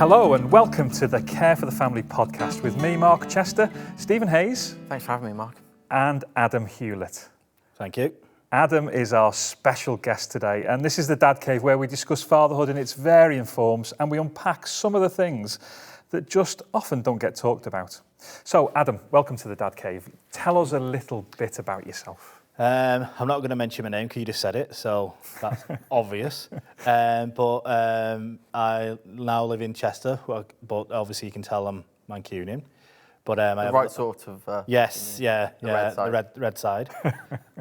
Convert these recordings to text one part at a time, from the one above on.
Hello and welcome to the Care for the Family podcast with me, Mark Chester, Stephen Hayes. Thanks for having me, Mark. And Adam Hewlett. Thank you. Adam is our special guest today, and this is the Dad Cave where we discuss fatherhood in its varying forms and we unpack some of the things that just often don't get talked about. So, Adam, welcome to the Dad Cave. Tell us a little bit about yourself. I'm not going to mention my name because you just said it, so that's obvious. But I now live in Chester, but obviously you can tell I'm Mancunian. But I have right sort of. Yes, the red side. the red side.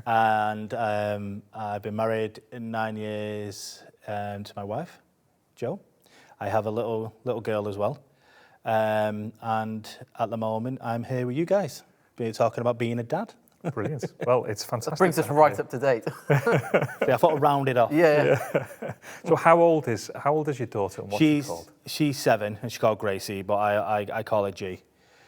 And I've been married in 9 years to my wife, Jo. I have a little girl as well. And at the moment, I'm here with you guys, talking about being a dad. Brilliant. Well, it's fantastic. That brings us right up to date. I thought I'd round it off. Yeah. So how old is your daughter and what's she called? She's 7 and she's called Gracie, but I call her G.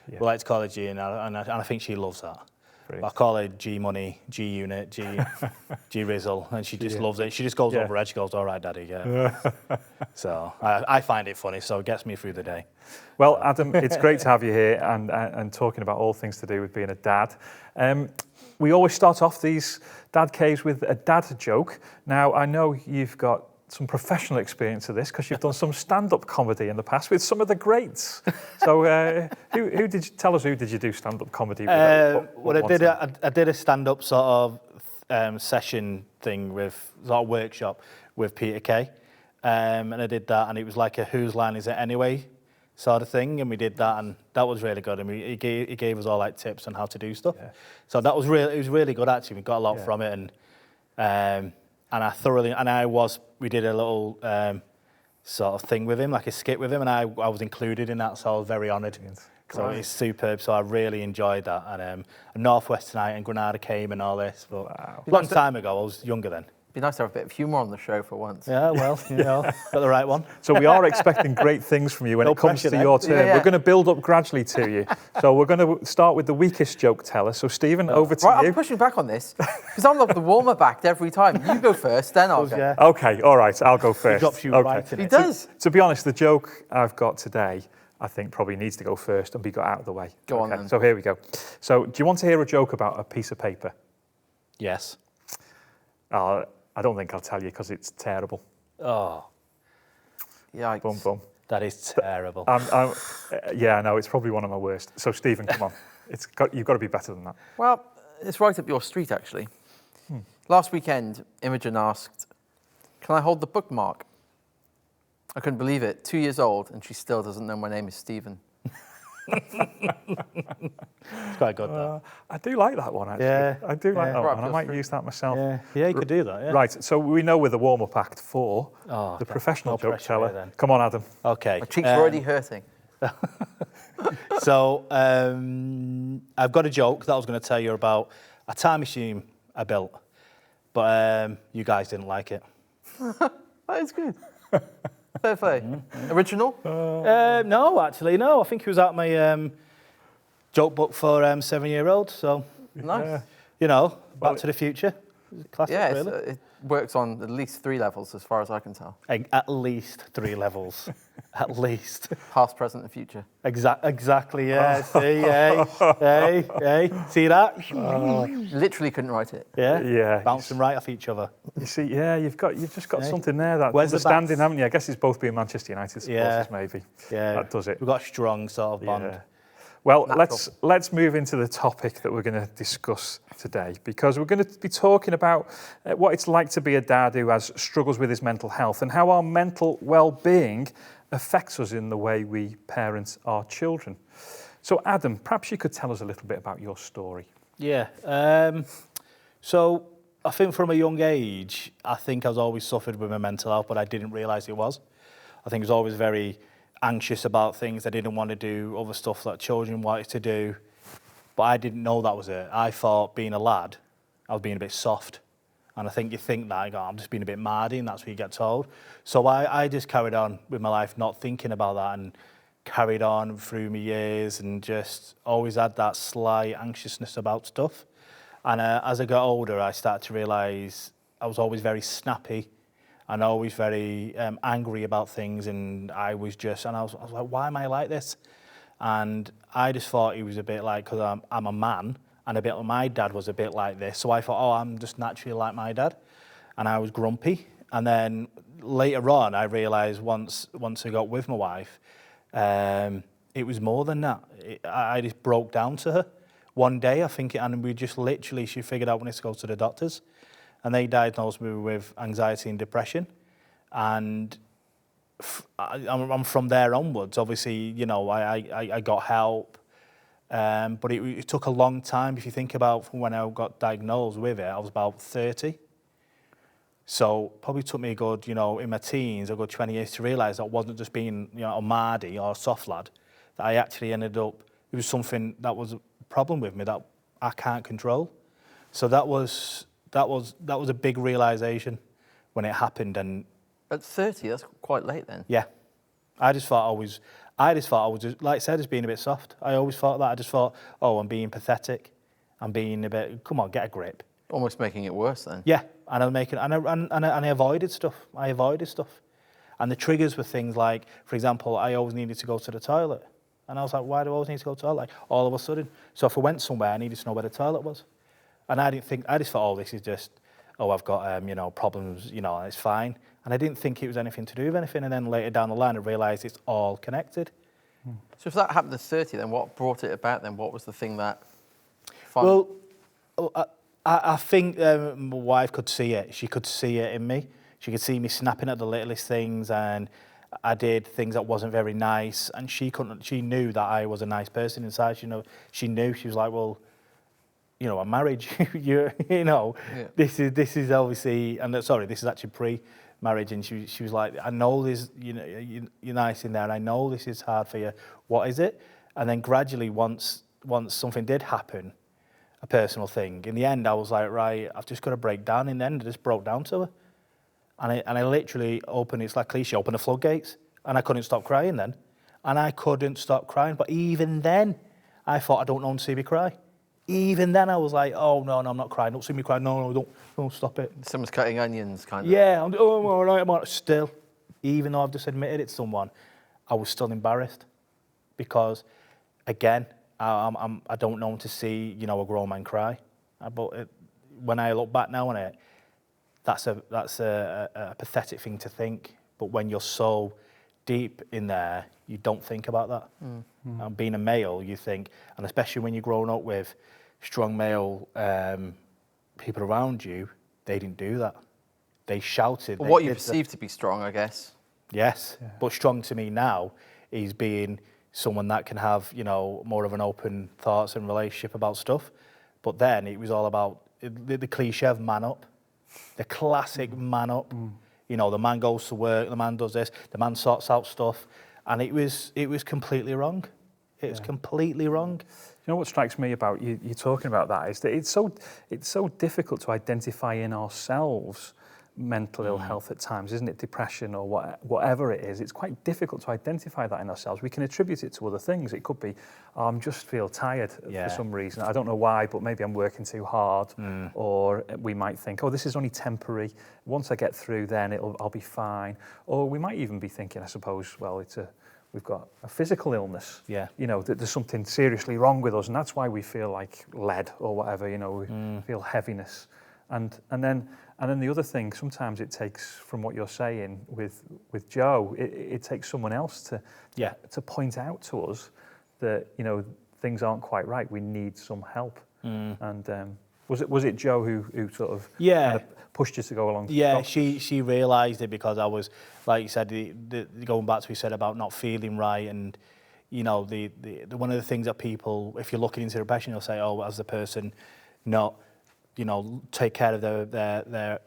Yeah. We like to call her G, and I think she loves that. Brilliant. I call her G Money, G Unit, G Rizzle, and she just loves it. She just goes over her head. She goes, "All right, Daddy." Yeah. So I find it funny, so it gets me through the day. Well, Adam, it's great to have you here and talking about all things to do with being a dad. We always start off these Dad Caves with a dad joke. Now, I know you've got some professional experience of this because you've done some stand-up comedy in the past with some of the greats. So, who did you tell us? Who did you do stand-up comedy with? I did a stand-up sort of session thing with sort of workshop with Peter Kay, and I did that, and it was like a "Whose line is it anyway?" sort of thing, and we did that, and that was really good. And he gave us all like tips on how to do stuff. Yeah. So that was it was really good actually. We got a lot from it, and we did a little sort of thing with him, like a skit with him, and I was included in that, so I was very honoured. So it's superb. So I really enjoyed that. And Northwest Tonight and Granada came and all this, but a long time ago. I was younger then. It'd be nice to have a bit of humour on the show for once. Yeah, well, got the right one. So we are expecting great things from you when it comes to your turn. Yeah. We're going to build up gradually to you. So we're going to start with the weakest joke teller. So Stephen, over to you. I'm pushing back on this because I'm like the warmer back every time. You go first, then I'll go. Yeah. Okay, all right, I'll go first. He drops you right in it. He does. To be honest, the joke I've got today, I think probably needs to go first and be got out of the way. Go on then. So here we go. So do you want to hear a joke about a piece of paper? Yes. I don't think I'll tell you because it's terrible. Oh. Yikes. Boom, boom. That is terrible. Yeah, I know, it's probably one of my worst. So, Stephen, come on. You've got to be better than that. Well, it's right up your street, actually. Last weekend, Imogen asked, "Can I hold the bookmark?" I couldn't believe it. 2 years old, and she still doesn't know my name is Stephen. It's quite good, that. I do like that one, actually. Yeah. I do like that Right one. I might use that myself. Yeah, you could do that, yeah. Right, so we know we're the warm-up act for the professional joke teller. Then. Come on, Adam. Okay. My cheeks are already hurting. So, I've got a joke that I was going to tell you about a time machine I built, but you guys didn't like it. That is good. Fair play. Original? No, actually, no. I think it was out my joke book for 7-year-olds. So, Nice. Back to the Future. Classic, Yeah, really. it works on at least 3 levels as far as I can tell. At least 3 levels. At least. Past, present, and future. Exactly, yeah. See, hey. See that? Literally couldn't write it. Yeah. Bouncing right off each other. You see, yeah, you've just got something there, that Where's the understanding, bats? haven't you? I guess it's both being Manchester United supporters, maybe. Yeah. That does it. We've got a strong sort of bond. Yeah. Well, let's move into the topic that we're going to discuss today, because we're going to be talking about what it's like to be a dad who has struggles with his mental health and how our mental well-being affects us in the way we parent our children. So, Adam, perhaps you could tell us a little bit about your story. Yeah. So I think from a young age, I think I was always suffered with my mental health, but I didn't realise it was. I think I was always very anxious about things. I didn't want to do other stuff that children wanted to do, but I didn't know that was it. I thought being a lad, I was being a bit soft. And I think you think that, I'm just being a bit mardy, and that's what you get told. So I just carried on with my life, not thinking about that, and carried on through my years, and just always had that slight anxiousness about stuff. And as I got older, I started to realise I was always very snappy, and always very angry about things. And I was like, why am I like this? And I just thought he was a bit like, because I'm a man, and a bit like my dad was a bit like this. So I thought, oh, I'm just naturally like my dad. And I was grumpy. And then later on, I realised once I got with my wife, it was more than that. I just broke down to her one day, I think, and we just literally, she figured out we need to go to the doctors. And they diagnosed me with anxiety and depression. And I'm from there onwards. Obviously, you know, I got help. But it took a long time. If you think about from when I got diagnosed with it, I was about 30. So probably took me a good, you know, in my teens, a good 20 years to realise that I wasn't just being, you know, a mardy or a soft lad. That I actually ended up, it was something that was a problem with me that I can't control. So that was a big realisation when it happened. And at 30, that's quite late then. yeah, I just thought I was just, like I said, just being a bit soft. I always thought that. I just thought, oh, I'm being pathetic. I'm being a bit, come on, get a grip. Almost making it worse then. Yeah, and I avoided stuff. And the triggers were things like, for example, I always needed to go to the toilet. And I was like, why do I always need to go to the toilet? Like, all of a sudden. So if I went somewhere, I needed to know where the toilet was. And I just thought, oh, this is just, oh, I've got, you know, problems, you know, it's fine. And I didn't think it was anything to do with anything. And then later down the line, I realised it's all connected. So if that happened at 30, then what brought it about then? What was the thing that... Well, I think my wife could see it. She could see it in me. She could see me snapping at the littlest things, and I did things that wasn't very nice. And she knew that I was a nice person inside. She knew. She was like, well, you know, I'm married. you know, yeah. This is obviously, and sorry, this is actually pre-marriage. And she was like, I know this. You know, you're nice in there. And I know this is hard for you. What is it? And then gradually, once something did happen, a personal thing. In the end, I was like, right, I've just got to break down. In the end, I just broke down to her. And I literally opened, it's like cliche, opened the floodgates. And I couldn't stop crying then. And I couldn't stop crying. But even then, I thought, I don't want to see me cry. Even then, I was like, oh, no, I'm not crying. Don't see me cry. No, don't stop it. Someone's cutting onions, kind of. Yeah, I'm all right. I'm all right. Still, even though I've just admitted it to someone, I was still embarrassed. Because, again, I don't know to see, you know, a grown man cry. But when I look back now on it, that's a pathetic thing to think. But when you're so deep in there, you don't think about that. And being a male, you think, and especially when you're growing up with strong male people around you, they didn't do that. They shouted. Well, what you perceive to be strong, I guess. Yes, yeah. But strong to me now is being someone that can have, you know, more of an open thoughts and relationship about stuff. But then it was all about the cliche of man up, the classic man up. You know, the man goes to work, the man does this, the man sorts out stuff, and it was completely wrong. It was completely wrong. You know what strikes me about you talking about that is that it's so difficult to identify in ourselves mental ill health at times, isn't it? Depression or whatever it is. It's quite difficult to identify that in ourselves. We can attribute it to other things. It could be, oh, I just feel tired for some reason. I don't know why, but maybe I'm working too hard. Or we might think, oh, this is only temporary. Once I get through, then I'll be fine. Or we might even be thinking, I suppose, well, we've got a physical illness. Yeah. You know, that there's something seriously wrong with us, and that's why we feel like lead or whatever. You know, we feel heaviness, and then the other thing, sometimes it takes, from what you're saying with Joe, it takes someone else to point out to us that, you know, things aren't quite right. We need some help. And was it Joe who sort of kind of pushed you to go along? Yeah, she realised it because I was, like you said, going back to what you said about not feeling right, and you know, the one of the things that people, if you're looking into depression, they'll say, oh, as the person not, you know, take care of their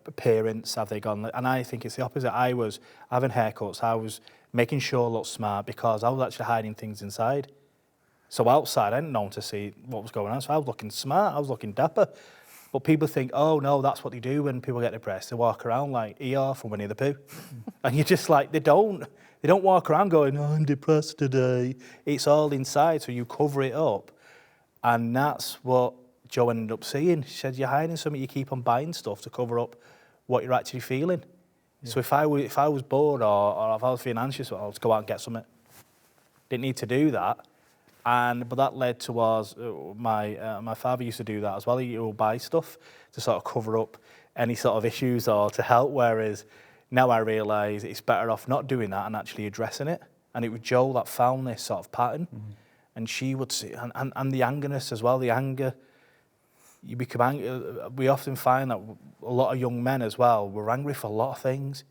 appearance, have they gone? And I think it's the opposite. I was having haircuts, I was making sure I looked smart because I was actually hiding things inside. So outside, I didn't know to see what was going on. So I was looking smart, I was looking dapper. But people think, oh no, that's what they do when people get depressed. They walk around like ER from Winnie the Pooh. And you're just like, they don't walk around going, oh, I'm depressed today. It's all inside, so you cover it up. And that's what Joe ended up seeing. She said, you're hiding something, you keep on buying stuff to cover up what you're actually feeling. So if I was bored or if I was feeling anxious, well, let's go out and get something. Didn't need to do that. But that led towards my father used to do that as well. He would buy stuff to sort of cover up any sort of issues or to help. Whereas now I realise it's better off not doing that and actually addressing it. And it was Jo that found this sort of pattern, and she would see and the angerness as well. The anger, you become angry. We often find that a lot of young men as well, we're angry for a lot of things,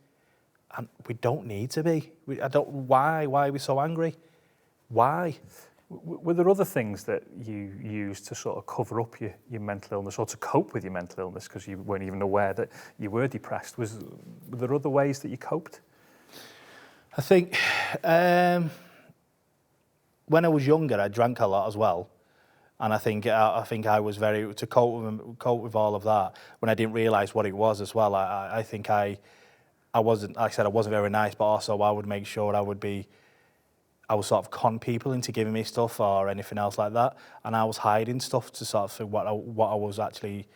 and we don't need to be. Why are we so angry? Why? Were there other things that you used to sort of cover up your mental illness or to cope with your mental illness because you weren't even aware that you were depressed? Were there other ways that you coped? I think when I was younger, I drank a lot as well, and I think I was very to cope with all of that when I didn't realise what it was as well. I think I wasn't. Like I said, I wasn't very nice, but also I would make sure I was sort of con people into giving me stuff or anything else like that, and I was hiding stuff to sort of think what I was actually.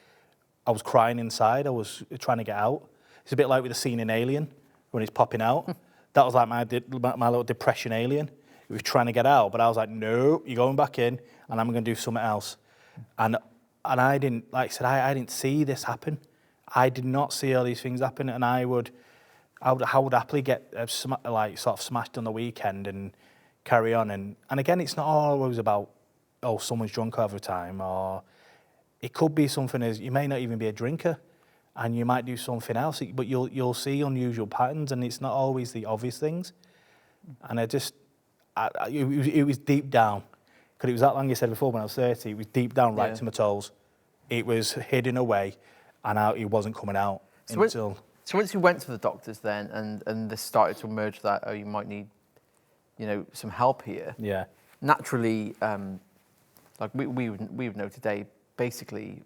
I was crying inside. I was trying to get out. It's a bit like with the scene in Alien when he's popping out. That was like my little depression alien. He was trying to get out, but I was like, no, you're going back in, and I'm going to do something else. And I didn't, like I said, I didn't see this happen. I did not see all these things happen, and I would happily get sort of smashed on the weekend and carry on. And again, it's not always about, oh, someone's drunk over time, or it could be something as, you may not even be a drinker, and you might do something else, but you'll see unusual patterns, and it's not always the obvious things. And it was deep down, because it was that long, you said before, when I was 30, it was deep down right to my toes. It was hidden away, and it wasn't coming out until... So once you went to the doctors then, and this started to emerge that, oh, you might need, some help here. Yeah. Naturally, like we would know today, basically,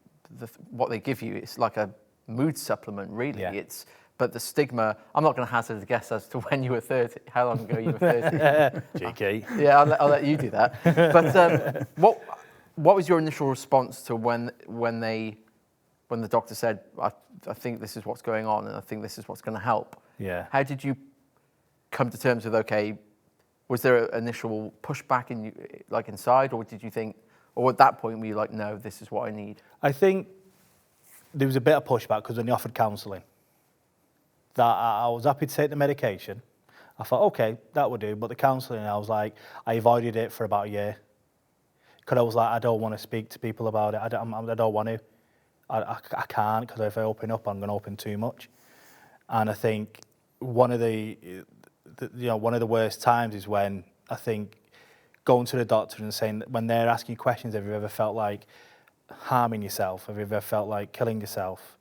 what they give you, it's like a mood supplement, really. Yeah. But the stigma, I'm not going to hazard a guess as to when you were 30, how long ago you were 30. Cheeky. Yeah, I'll let you do that. But what was your initial response to when the doctor said, I think this is what's going on and I think this is what's going to help? Yeah. How did you come to terms with, okay, was there an initial pushback in you, like inside, or did you think, or at that point were you like, no, this is what I need? I think there was a bit of pushback because when they offered counselling, that I was happy to take the medication. I thought, okay, that would do. But the counselling, I was like, I avoided it for about a year. Because I was like, I don't want to speak to people about it. I don't want to. I can't, because if I open up, I'm going to open too much. And I think one of the worst times is when I think going to the doctor and saying, when they're asking you questions, have you ever felt like harming yourself? Have you ever felt like killing yourself?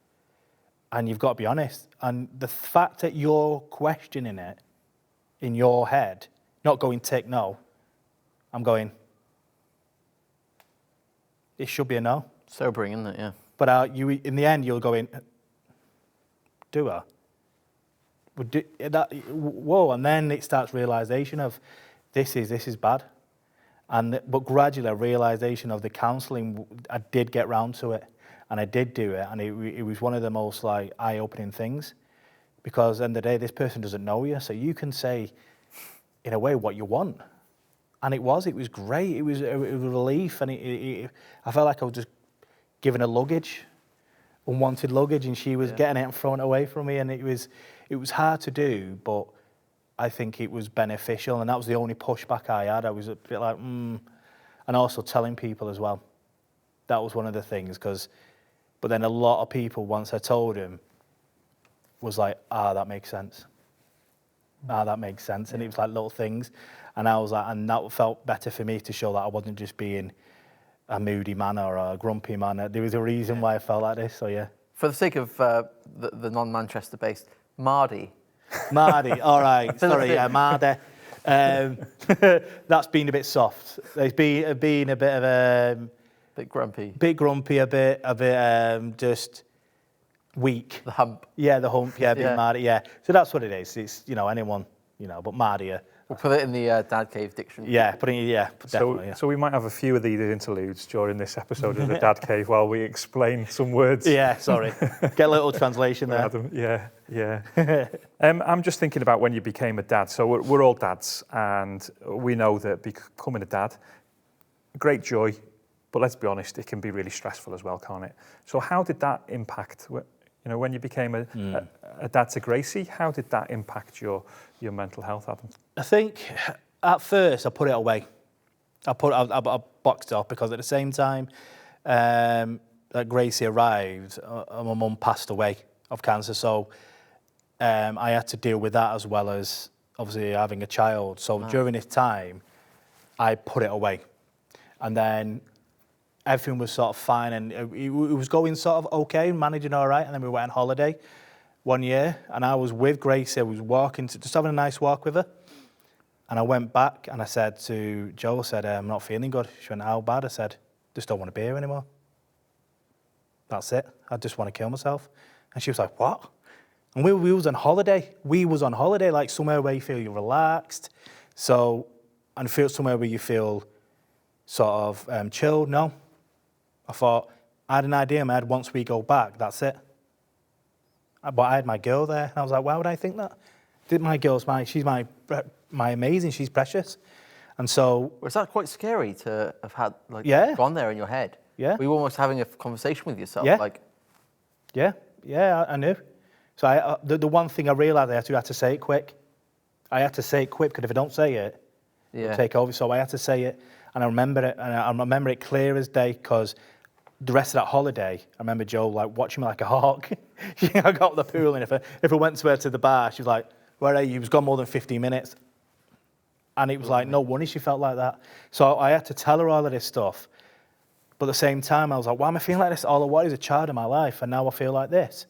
And you've got to be honest. And the fact that you're questioning it in your head, not going tick no, I'm going, it should be a no. Sobering, isn't it? Yeah. But in the end, you'll go in, do I? Whoa, and then it starts realisation of, this is bad. But gradually a realisation of the counselling, I did get round to it, and I did do it, and it was one of the most like eye-opening things, because at the end of the day, this person doesn't know you, so you can say, in a way, what you want. And it was great, it was a relief, and I felt like I was just given a luggage, unwanted luggage, and she was getting it and throwing it away from me, and it was hard to do, but I think it was beneficial, and that was the only pushback I had. I was a bit like, and also telling people as well. That was one of the things, but then a lot of people, once I told him, was like, that makes sense. That makes sense, and it was like little things, and I was like, and that felt better for me to show that I wasn't just being a moody man or a grumpy man. There was a reason why I felt like this, so yeah. For the sake of the non-Manchester based, Mardy, all right. Sorry, yeah, Mardy. That's been a bit soft. It's been a bit of a... bit grumpy. Bit grumpy, a bit just weak. The hump. Yeah, the hump, yeah, being Mardy, yeah. So that's what it is. It's, anyone but Mardia. We'll put it in the Dad Cave dictionary. Yeah, definitely. So we might have a few of these interludes during this episode of the Dad Cave while we explain some words. Yeah, sorry. Get a little translation there. Adam, yeah. I'm just thinking about when you became a dad. So we're all dads, and we know that becoming a dad, great joy, but let's be honest, it can be really stressful as well, can't it? So how did that impact, when you became a dad to Gracie, how did that impact your mental health, Adam? I think at first I put it away. I boxed it off because at the same time that Gracie arrived, my mum passed away of cancer. So I had to deal with that as well as obviously having a child. So during this time, I put it away. And then everything was sort of fine and it was going sort of okay, managing all right. And then we went on holiday one year and I was with Gracie. I was walking, just having a nice walk with her. And I went back and I said to Jo, I'm not feeling good. She went, how bad? I said, just don't want to be here anymore. That's it. I just want to kill myself. And she was like, what? And we was on holiday. We was on holiday, like somewhere where you feel you're relaxed. And feel somewhere where you feel sort of chilled. No. I thought, I had an idea in my head, once we go back, that's it. But I had my girl there, and I was like, why would I think that? My girl's she's my amazing, she's precious. And so... Was that quite scary to have had, gone there in your head? Yeah. Were you almost having a conversation with yourself? Yeah. Yeah, I knew. So the one thing I realised I had to say it quick. I had to say it quick, because if I don't say it, it'll take over. So I had to say it, and I remember it, and I remember it clear as day, because the rest of that holiday, I remember Jo watching me like a hawk. I got to the pool, and if I went to her to the bar, she was like, where are you? He was gone more than 15 minutes. And it was like, no wonder she felt like that. So I had to tell her all of this stuff. But at the same time, I was like, why am I feeling like this? All I wanted is a child in my life, and now I feel like this.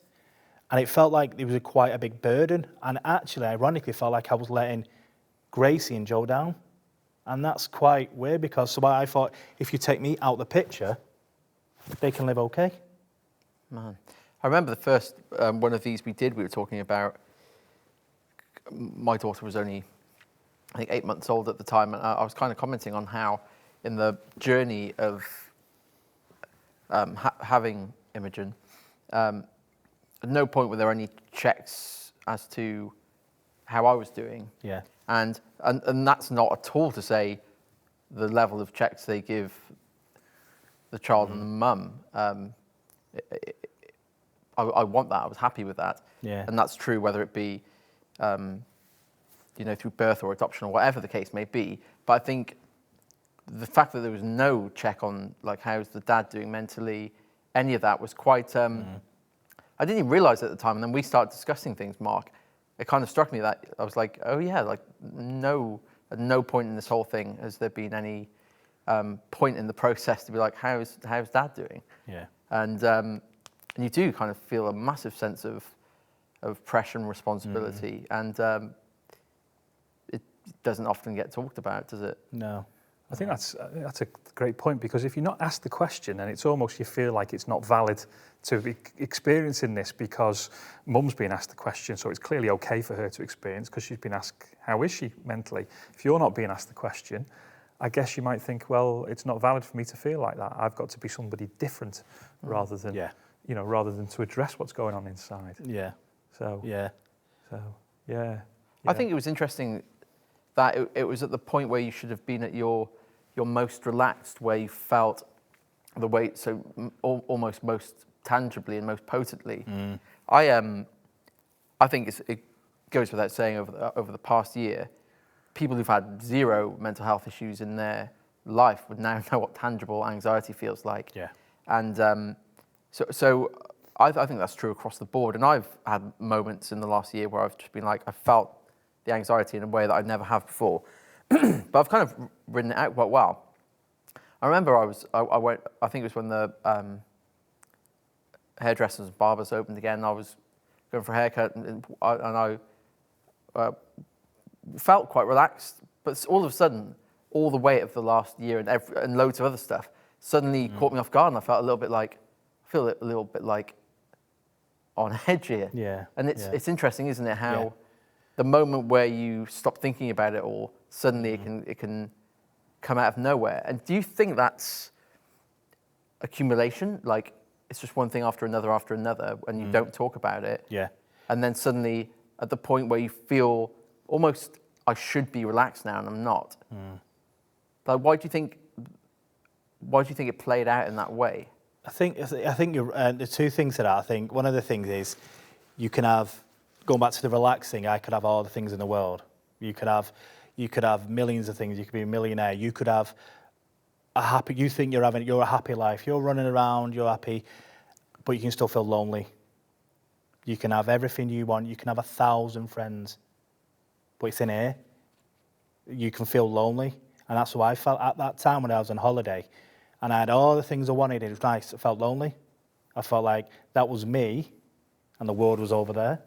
And it felt like it was quite a big burden. And actually, ironically, felt like I was letting Gracie and Jo down. And that's quite weird, because I thought, if you take me out the picture, they can live okay. Man. I remember the first one of these we were talking about, my daughter was only, I think, 8 months old at the time, and I was kind of commenting on how in the journey of having Imogen, at no point were there any checks as to how I was doing. Yeah. And that's not at all to say the level of checks they give the child and the mum. I want that. I was happy with that. Yeah. And that's true whether it be, through birth or adoption or whatever the case may be. But I think the fact that there was no check on how's the dad doing mentally, any of that was quite. I didn't even realise it at the time, and then we started discussing things, Mark. It kind of struck me that I was like, oh yeah, at no point in this whole thing has there been any point in the process to be like, how's dad doing? Yeah. And you do kind of feel a massive sense of pressure and responsibility, and it doesn't often get talked about, does it? No. I think that's a great point, because if you're not asked the question, then it's almost you feel like it's not valid to be experiencing this, because mum's been asked the question, so it's clearly okay for her to experience because she's been asked how is she mentally. If you're not being asked the question, I guess you might think, well, it's not valid for me to feel like that. I've got to be somebody different rather than rather than to address what's going on inside. Yeah. Yeah. I think it was interesting that it was at the point where you should have been at your most relaxed, where you felt the weight so almost most tangibly and most potently. I think it goes without saying over the past year, people who've had zero mental health issues in their life would now know what tangible anxiety feels like. Yeah. And so I think that's true across the board. And I've had moments in the last year where I've just been like, I felt the anxiety in a way that I never have before. But I've kind of written it out quite well. I remember I went, I think it was when the hairdressers and barbers opened again. I was going for a haircut, and I felt quite relaxed. But all of a sudden, all the weight of the last year and loads of other stuff suddenly caught me off guard, and I felt a little bit like on edge here. Yeah. And it's interesting, isn't it, how the moment where you stop thinking about it all, suddenly it can come out of nowhere. And do you think that's accumulation? Like it's just one thing after another, and you don't talk about it. Yeah. And then suddenly at the point where you feel almost, I should be relaxed now and I'm not. Like, why do you think it played out in that way? I think you're, the two things to that. I think one of the things is you can have, going back to the relaxing, I could have all the things in the world. You could have millions of things. You could be a millionaire. You could have you think you're a happy life. You're running around, you're happy, but you can still feel lonely. You can have everything you want. You can have 1,000 friends, but it's in here. You can feel lonely. And that's what I felt at that time when I was on holiday. And I had all the things I wanted. It was nice. I felt lonely. I felt like that was me and the world was over there.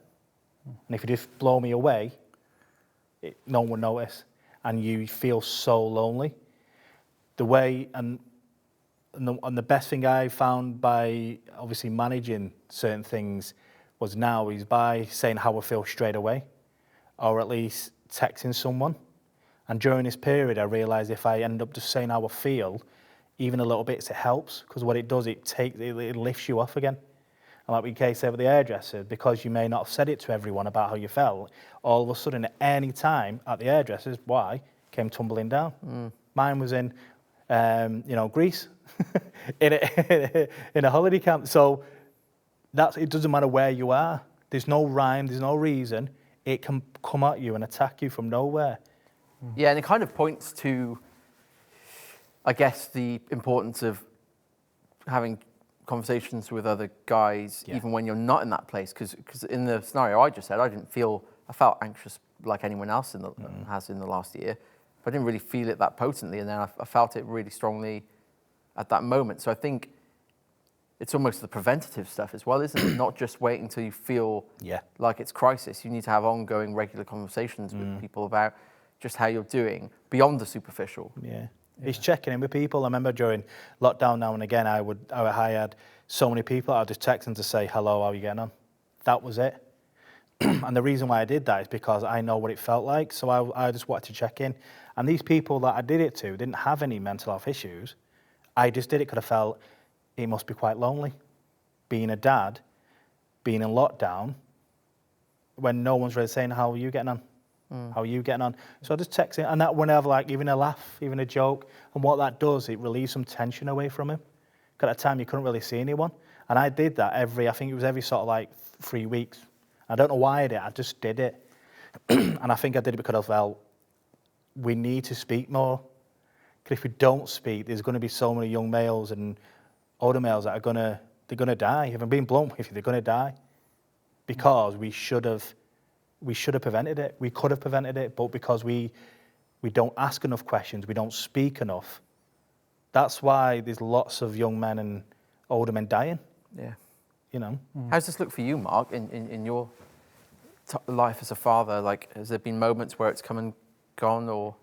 And if you just blow me away, no one would notice. And you feel so lonely. The way, and the best thing I found by obviously managing certain things was now is by saying how I feel straight away, or at least texting someone. And during this period, I realised if I end up just saying how I feel, even a little bit, it helps, because what it does, it lifts you off again. And like we said with the hairdresser, because you may not have said it to everyone about how you felt, all of a sudden at any time at the hairdresser's, came tumbling down. Mine was in, Greece, in a holiday camp. So it doesn't matter where you are. There's no rhyme, there's no reason. It can come at you and attack you from nowhere. Yeah, and it kind of points to, I guess, the importance of having conversations with other guys, even when you're not in that place. Because in the scenario I just said, I felt anxious like anyone else has in the last year. But I didn't really feel it that potently, and then I felt it really strongly at that moment. So I think it's almost the preventative stuff as well, isn't it? Not just wait until you feel like it's crisis. You need to have ongoing, regular conversations with people about just how you're doing beyond the superficial. Yeah. It's checking in with people. I remember during lockdown now and again, I had so many people, I'd just text them to say, hello, how are you getting on? That was it. And the reason why I did that is because I know what it felt like. So I just wanted to check in. And these people that I did it to didn't have any mental health issues. I just did it because I felt it must be quite lonely. Being a dad, being in lockdown, when no one's really saying, how are you getting on? How are you getting on? So I just text him, and that whenever, like, even a laugh, even a joke, and what that does, it relieves some tension away from him. Because at the time, you couldn't really see anyone. And I did that I think it was every sort of like 3 weeks. I don't know why I did it, I just did it. And I think I did it because I felt we need to speak more. Because if we don't speak, there's going to be so many young males and older males that they're going to die. If I'm being blunt with you, they're going to die. Because we should have prevented it. We could have prevented it, but because we don't ask enough questions, we don't speak enough. That's why there's lots of young men and older men dying. Yeah. How's this look for you, Mark, in your life as a father? Like, has there been moments where it's come and gone, or?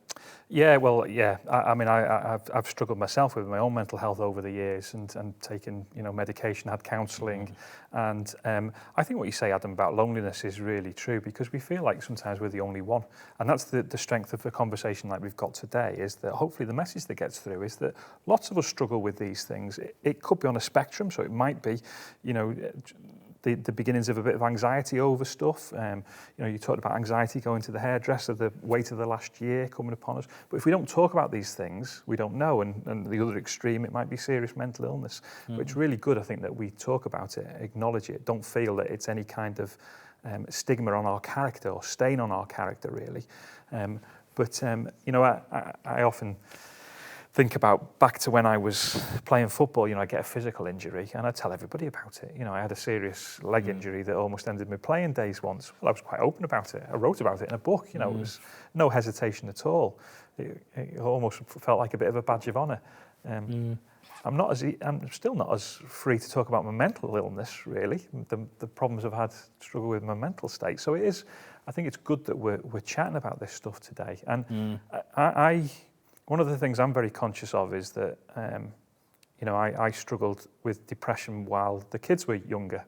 Yeah, well, yeah. I've struggled myself with my own mental health over the years, and taken medication, had counselling, and I think what you say, Adam, about loneliness is really true, because we feel like sometimes we're the only one, and that's the strength of the conversation like we've got today. Is that hopefully the message that gets through is that lots of us struggle with these things. It could be on a spectrum, so it might be, the beginnings of a bit of anxiety over stuff. You talked about anxiety going to the hairdresser, the weight of the last year coming upon us. But if we don't talk about these things, we don't know. And the other extreme, it might be serious mental illness. But it's really good, I think, that we talk about it, acknowledge it, don't feel that it's any kind of stigma on our character or stain on our character, really. I often think about back to when I was playing football. I get a physical injury and I tell everybody about it. I had a serious leg injury that almost ended my playing days once. Well, I was quite open about it. I wrote about it in a book. It was no hesitation at all. It almost felt like a bit of a badge of honour. I'm still not as free to talk about my mental illness, really. The problems I've had, struggle with my mental state. So I think it's good that we're chatting about this stuff today. And one of the things I'm very conscious of is that, I struggled with depression while the kids were younger,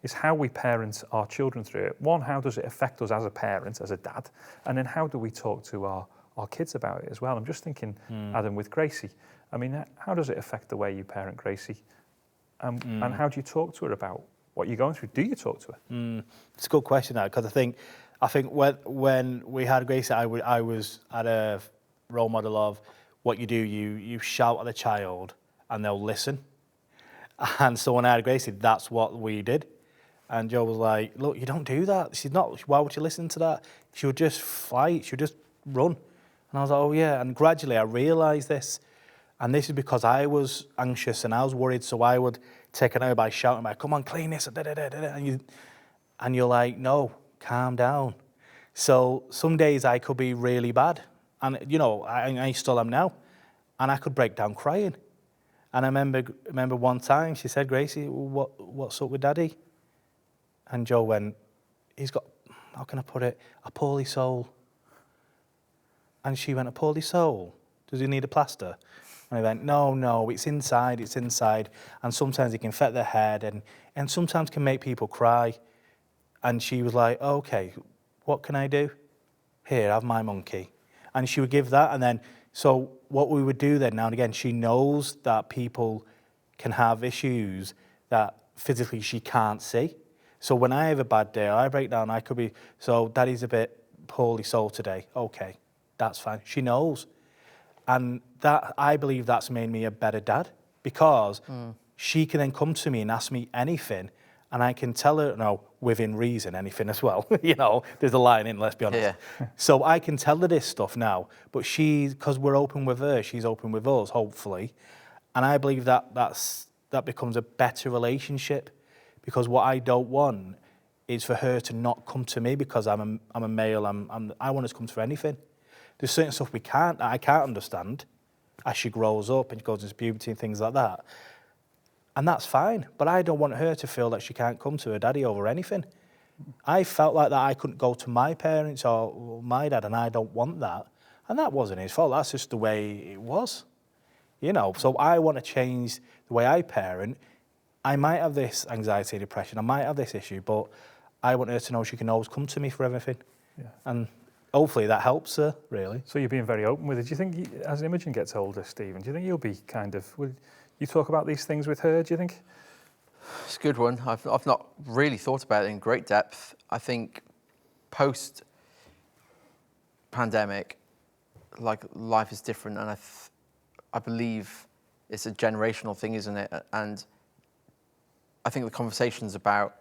is how we parent our children through it. One, how does it affect us as a parent, as a dad? And then how do we talk to our kids about it as well? I'm just thinking, Adam, with Gracie, I mean, how does it affect the way you parent Gracie? And how do you talk to her about what you're going through? Do you talk to her? It's a good question, that, because I think when we had Gracie, I was at a role model of what you do. You shout at the child and they'll listen. And so when I had Gracie, that's what we did. And Joe was like, look, you don't do that. She's not, why would you listen to that? She would just fight, she would just run. And I was like, oh yeah. And gradually I realised this. And this is because I was anxious and I was worried, so I would take it out by shouting, like, come on, clean this, and you're like, no, calm down. So some days I could be really bad, and I still am now, and I could break down crying. And I remember one time she said, Gracie, what's up with Daddy? And Joe went, he's got, how can I put it, a poorly soul. And she went, a poorly soul? Does he need a plaster? And I went, no, it's inside. And sometimes it can affect their head and sometimes can make people cry. And she was like, okay, what can I do? Here, have my monkey. And she would give that. And then, so what we would do then now and again, she knows that people can have issues that physically she can't see. So when I have a bad day, or I break down, I could be, so Daddy's a bit poorly sold today. Okay, that's fine. She knows. And that, I believe that's made me a better dad, because she can then come to me and ask me anything, and I can tell her, no, within reason, anything as well. There's a line in, let's be honest. Yeah. So I can tell her this stuff now, but because we're open with her, she's open with us, hopefully. And I believe that becomes a better relationship, because what I don't want is for her to not come to me because I'm a male. I want her to come to anything. There's certain stuff I can't understand as she grows up and goes into puberty and things like that. And that's fine, but I don't want her to feel that she can't come to her daddy over anything. I felt like that I couldn't go to my parents or my dad, and I don't want that. And that wasn't his fault, that's just the way it was. So I want to change the way I parent. I might have this anxiety, depression, I might have this issue, but I want her to know she can always come to me for everything. Yeah. And hopefully that helps her, really. So you're being very open with it. Do you think, as Imogen gets older, Stephen, do you think you'll be will you talk about these things with her, do you think? It's a good one. I've not really thought about it in great depth. I think post-pandemic, like, life is different, and I believe it's a generational thing, isn't it? And I think the conversations about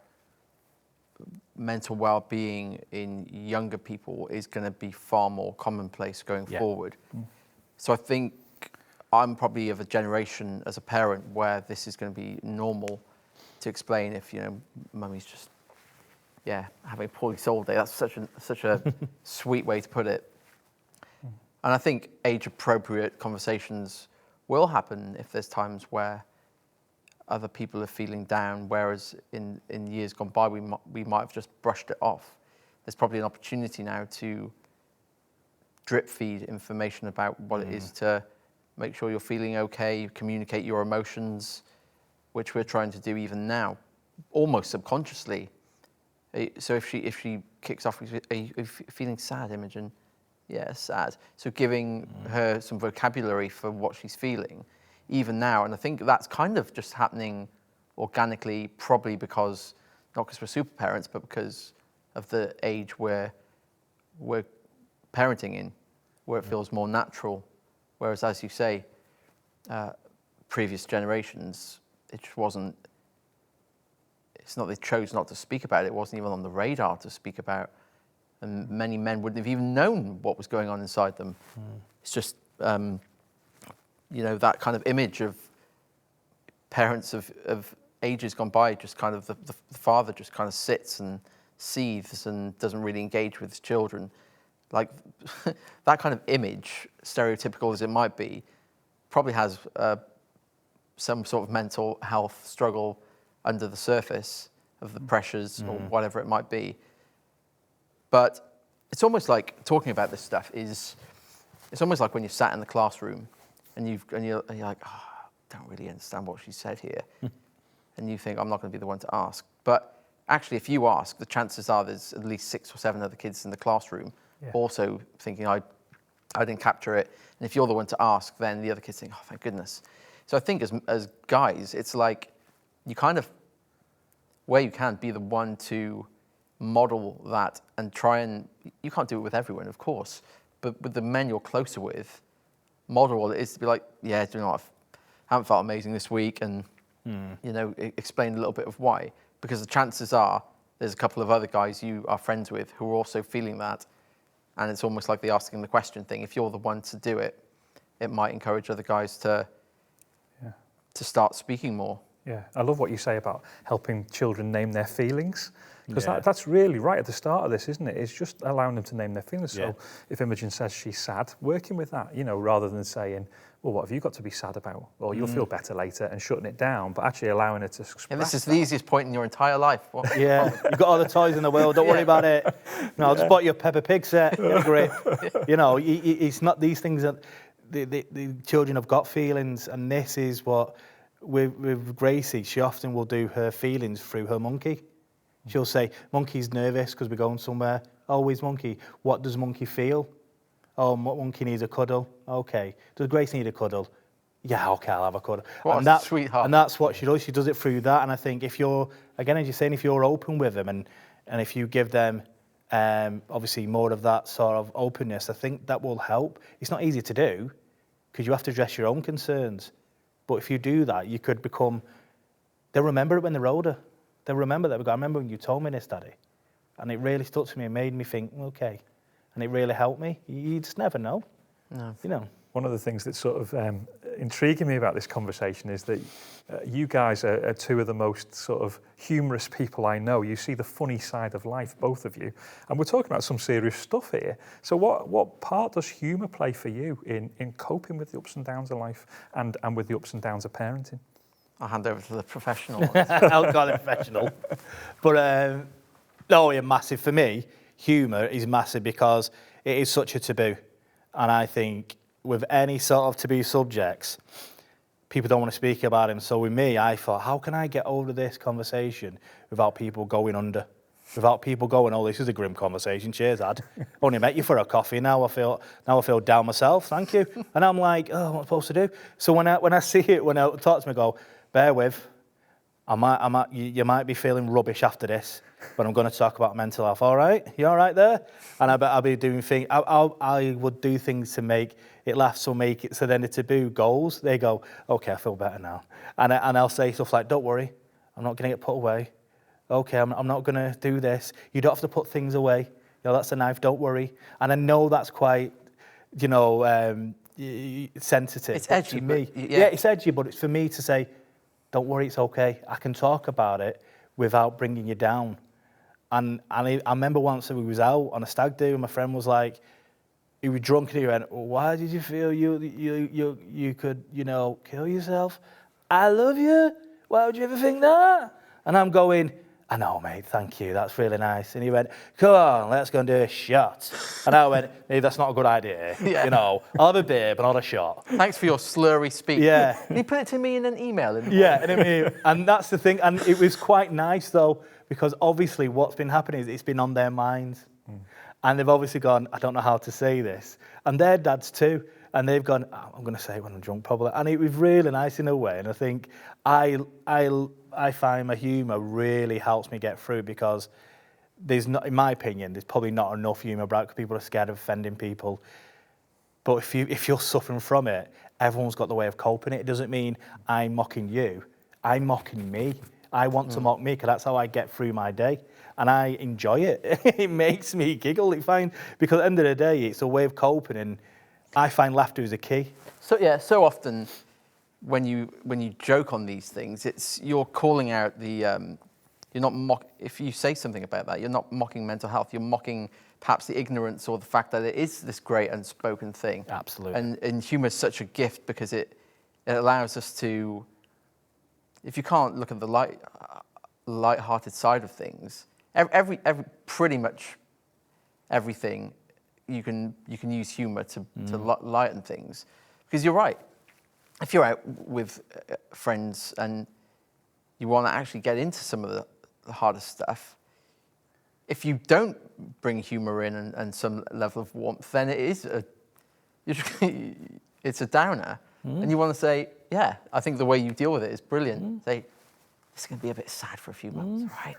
mental well-being in younger people is going to be far more commonplace going forward. So I think I'm probably of a generation as a parent where this is going to be normal to explain if, mummy's just, having a poorly soul day. That's such a sweet way to put it. And I think age-appropriate conversations will happen if there's times where other people are feeling down, whereas in years gone by, we might have just brushed it off. There's probably an opportunity now to drip feed information about what it is to make sure you're feeling okay, communicate your emotions, which we're trying to do even now, almost subconsciously. So if she kicks off, are you feeling sad, Imogen? Yeah, sad. So giving her some vocabulary for what she's feeling, even now. And I think that's kind of just happening organically, probably because, not because we're super parents, but because of the age where we're parenting in, where it feels more natural. Whereas, as you say, previous generations, it just wasn't, it's not they chose not to speak about it, it wasn't even on the radar to speak about. And many men wouldn't have even known what was going on inside them. It's just, that kind of image of parents of ages gone by, just kind of the father just kind of sits and seethes and doesn't really engage with his children. Like, that kind of image, stereotypical as it might be, probably has some sort of mental health struggle under the surface of the pressures or whatever it might be. But it's almost like talking about this stuff it's almost like when you're sat in the classroom and you're like, don't really understand what she said here. And you think, I'm not going to be the one to ask. But actually, if you ask, the chances are there's at least 6 or 7 other kids in the classroom also thinking, I didn't capture it. And if you're the one to ask, then the other kids think, oh, thank goodness. So I think as guys, it's like you kind of, where you can, be the one to model that and try and, you can't do it with everyone, of course, but with the men you're closer with, model what it is to be like, yeah, do you know what, I haven't felt amazing this week, and you know, explain a little bit of why. Because the chances are there's a couple of other guys you are friends with who are also feeling that, and it's almost like the asking the question thing. If you're the one to do it, it might encourage other guys to start speaking more. Yeah, I love what you say about helping children name their feelings, because that's really right at the start of this, isn't it? It's just allowing them to name their feelings. So if Imogen says she's sad, working with that, you know, rather than saying, well, what have you got to be sad about? Or you'll feel better later, and shutting it down, but actually allowing her to express. And this is the easiest point in your entire life. Yeah, you've got all the toys in the world, don't worry about it. No, I'll just bought you a Peppa Pig set, you're great. You know, it's not these things that the children have got feelings, and this is what, with Gracie, she often will do her feelings through her monkey. She'll say, monkey's nervous because we're going somewhere. Always monkey. What does monkey feel? Oh, monkey needs a cuddle. Okay. Does Grace need a cuddle? Yeah, okay, I'll have a cuddle. What a sweetheart. And that's what she does. She does it through that. And I think if you're, again, as you're saying, if you're open with them and if you give them obviously more of that sort of openness, I think that will help. It's not easy to do because you have to address your own concerns. But if you do that, you could become, they'll remember it when they're older. They'll remember that. I remember when you told me this, Daddy. And it really stuck to me and made me think, okay. And it really helped me. You just never know. No. You know. One of the things that's sort of intriguing me about this conversation is that you guys are 2 of the most sort of humorous people I know. You see the funny side of life, both of you. And we're talking about some serious stuff here. So what part does humour play for you in coping with the ups and downs of life and with the ups and downs of parenting? I'll hand over to the professional. I'll call it professional. But, no, yeah, massive. For me, humour is massive because it is such a taboo. And I think with any sort of taboo subjects, people don't want to speak about him. So with me, I thought, how can I get over this conversation without people going under? Without people going, oh, this is a grim conversation. Cheers, Ad. Only met you for a coffee. Now I feel down myself. Thank you. And I'm like, oh, what am I supposed to do? So when I see it, when I talk to me, I go, bear with. You might be feeling rubbish after this, but I'm going to talk about mental health. All right? You all right there? And I'll be doing things. I would do things to make it laugh, so make it so then the taboo goes. They go, okay, I feel better now. And I'll say stuff like, don't worry, I'm not going to get put away. Okay, I'm not going to do this. You don't have to put things away. You know, that's a knife. Don't worry. And I know that's quite, you know, sensitive. It's edgy, to me. But, yeah, it's edgy, but it's for me to say, don't worry, it's okay. I can talk about it without bringing you down. And I remember once we was out on a stag do, and my friend was like, he was drunk, and he went, why did you feel you could, you know, kill yourself? I love you. Why would you ever think that? And I'm going, I know, mate, thank you, that's really nice. And he went, come on, let's go and do a shot. And I went, hey, that's not a good idea. Yeah. You know, I'll have a beer, but not a shot. Thanks for your slurry speech. Yeah. Can you put it to me in an email? Yeah, and that's the thing. And it was quite nice, though, because obviously what's been happening is it's been on their minds. And they've obviously gone, I don't know how to say this. And their dads too. And they've gone, oh, I'm going to say it when I'm drunk, probably. And it was really nice in a way. And I think I find my humour really helps me get through, because there's not, in my opinion, there's probably not enough humour about it because people are scared of offending people. But if you're suffering from it, everyone's got the way of coping it. It doesn't mean I'm mocking you. I'm mocking me. I want to mock me because that's how I get through my day. And I enjoy it. It makes me giggle. Because at the end of the day, it's a way of coping, and I find laughter is a key. So yeah, so often when you joke on these things, you're calling out the you're not if you say something about that, you're not mocking mental health. You're mocking perhaps the ignorance or the fact that it is this great unspoken thing. Absolutely. And humour is such a gift because it allows us to, if you can't look at the light-hearted side of things, every pretty much everything you can use humour to lighten things, because you're right. if you're out with friends and you want to actually get into some of the harder stuff, if you don't bring humour in and some level of warmth, then it is it's a downer. And you want to say, yeah, I think the way you deal with it is brilliant. Say, it's going to be a bit sad for a few months, right?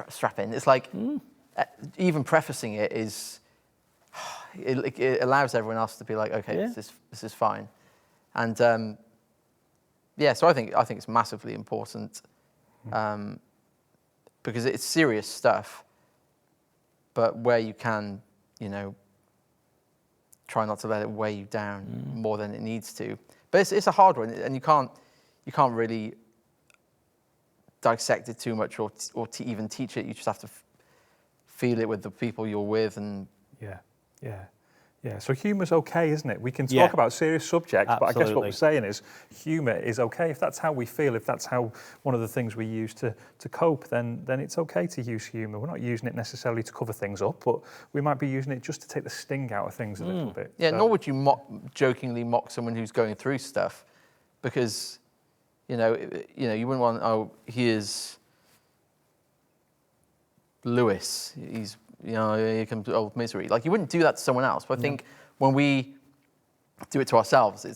Strap in. It's like, even prefacing it is, it allows everyone else to be like, okay, this is fine. And so I think it's massively important because it's serious stuff, but where you can, try not to let it weigh you down more than it needs to. But it's a hard one, and you can't really dissect it too much or to even teach it. You just have to feel it with the people you're with, and yeah. So humour's okay, isn't it? We can talk about serious subjects, but I guess what we're saying is humour is okay. If that's how we feel, if that's how one of the things we use to cope, then it's okay to use humour. We're not using it necessarily to cover things up, but we might be using it just to take the sting out of things a little bit. Yeah, nor would you jokingly mock someone who's going through stuff, because you wouldn't want, oh, here's Lewis, he's here comes old misery. Like, you wouldn't do that to someone else. But I think when we do it to ourselves, it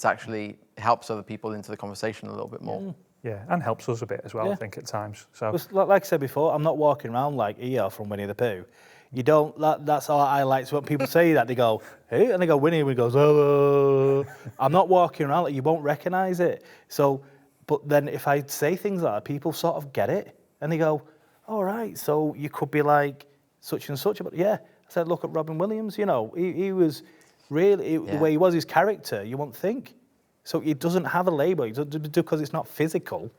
helps other people into the conversation a little bit more. Yeah, and helps us a bit as well, I think, at times. So, like I said before, I'm not walking around like Eeyore from Winnie the Pooh. You don't. That's how I like. So when people say that, they go, "Hey," and they go, "Winnie," and he goes, "Oh." I'm not walking around like you won't recognise it. So, but then if I say things like that, people sort of get it, and they go, "All right, so you could be like such and such." But yeah, I said, look at Robin Williams. He was really the way he was, his character. You won't think. So he doesn't have a label because it's not physical.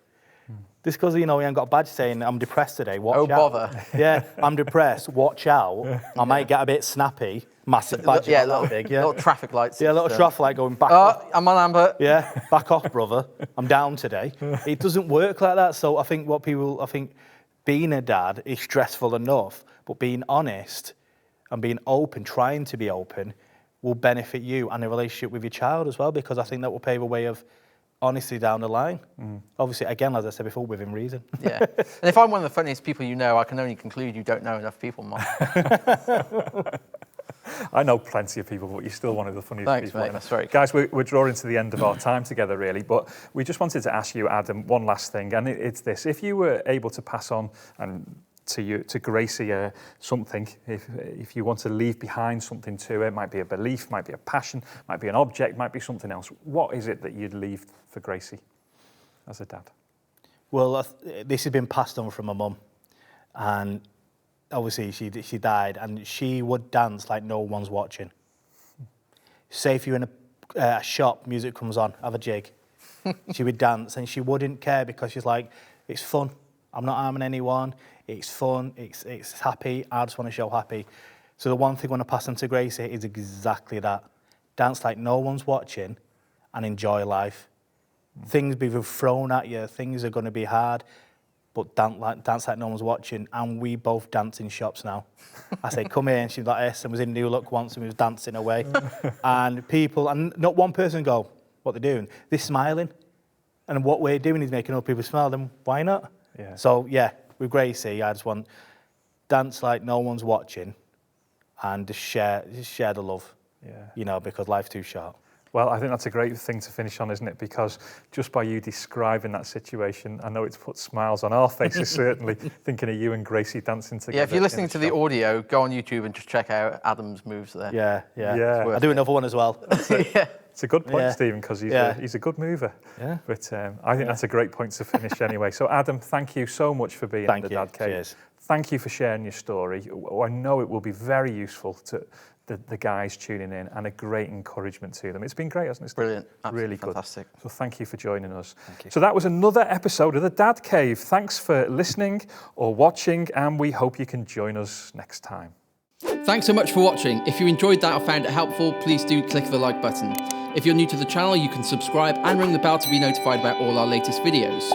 Just because he ain't got a badge saying I'm depressed today. Watch out. Oh bother! Yeah, I'm depressed. Watch out. I might get a bit snappy. Massive badge. Yeah, little traffic lights. Yeah, a little traffic light going back off. I'm on amber. Yeah, back off, brother. I'm down today. It doesn't work like that. So I think being a dad is stressful enough, but being honest and being open, trying to be open, will benefit you and the relationship with your child as well, because I think that will pave a way of honesty down the line. Obviously, again, as I said before, within reason. Yeah. And if I'm one of the funniest people I can only conclude you don't know enough people, Mark. I know plenty of people, but you're still one of the funniest Thanks, people. Mate, that's very Guys, we're drawing to the end of our time together, really, but we just wanted to ask you, Adam, one last thing, and it's this. If you were able to pass on to Gracie something, if you want to leave behind something to her, it might be a belief, might be a passion, might be an object, might be something else, what is it that you'd leave for Gracie as a dad? Well, this has been passed on from my mum, and obviously she died, and she would dance like no one's watching. Say if you're in a shop, music comes on, have a jig. She would dance, and she wouldn't care, because she's like, it's fun. I'm not harming anyone. It's fun. It's happy. I just want to show happy. So the one thing I want to pass on to Gracie is exactly that. Dance like no one's watching and enjoy life. Things be thrown at you. Things are going to be hard. But dance like no one's watching. And we both dance in shops now. I say, come here. And she's like this. And was in New Look once and we was dancing away. And people, and not one person go, what they're doing? They're smiling. And what we're doing is making other people smile. Then why not? Yeah. So, yeah, with Gracie, I just want dance like no one's watching and just share the love, because life's too short. Well, I think that's a great thing to finish on, isn't it? Because just by you describing that situation, I know it's put smiles on our faces, certainly, thinking of you and Gracie dancing together. Yeah, if you're listening to the audio, go on YouTube and just check out Adam's moves there. Yeah. I do another one as well. It's a good point, Stephen, because he's a good mover. Yeah. But I think that's a great point to finish anyway. So, Adam, thank you so much for being in the Dad Cave. Cheers. Thank you for sharing your story. I know it will be very useful to the guys tuning in, and a great encouragement to them. It's been great, hasn't it? Brilliant. Really fantastic. Good. So thank you for joining us. Thank you. So that was another episode of the Dad Cave. Thanks for listening or watching, and we hope you can join us next time. Thanks so much for watching. If you enjoyed that or found it helpful, please do click the like button. If you're new to the channel, you can subscribe and ring the bell to be notified about all our latest videos.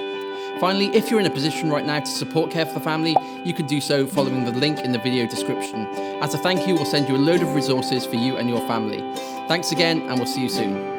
Finally, if you're in a position right now to support Care for the Family, you can do so following the link in the video description. As a thank you, we'll send you a load of resources for you and your family. Thanks again, and we'll see you soon.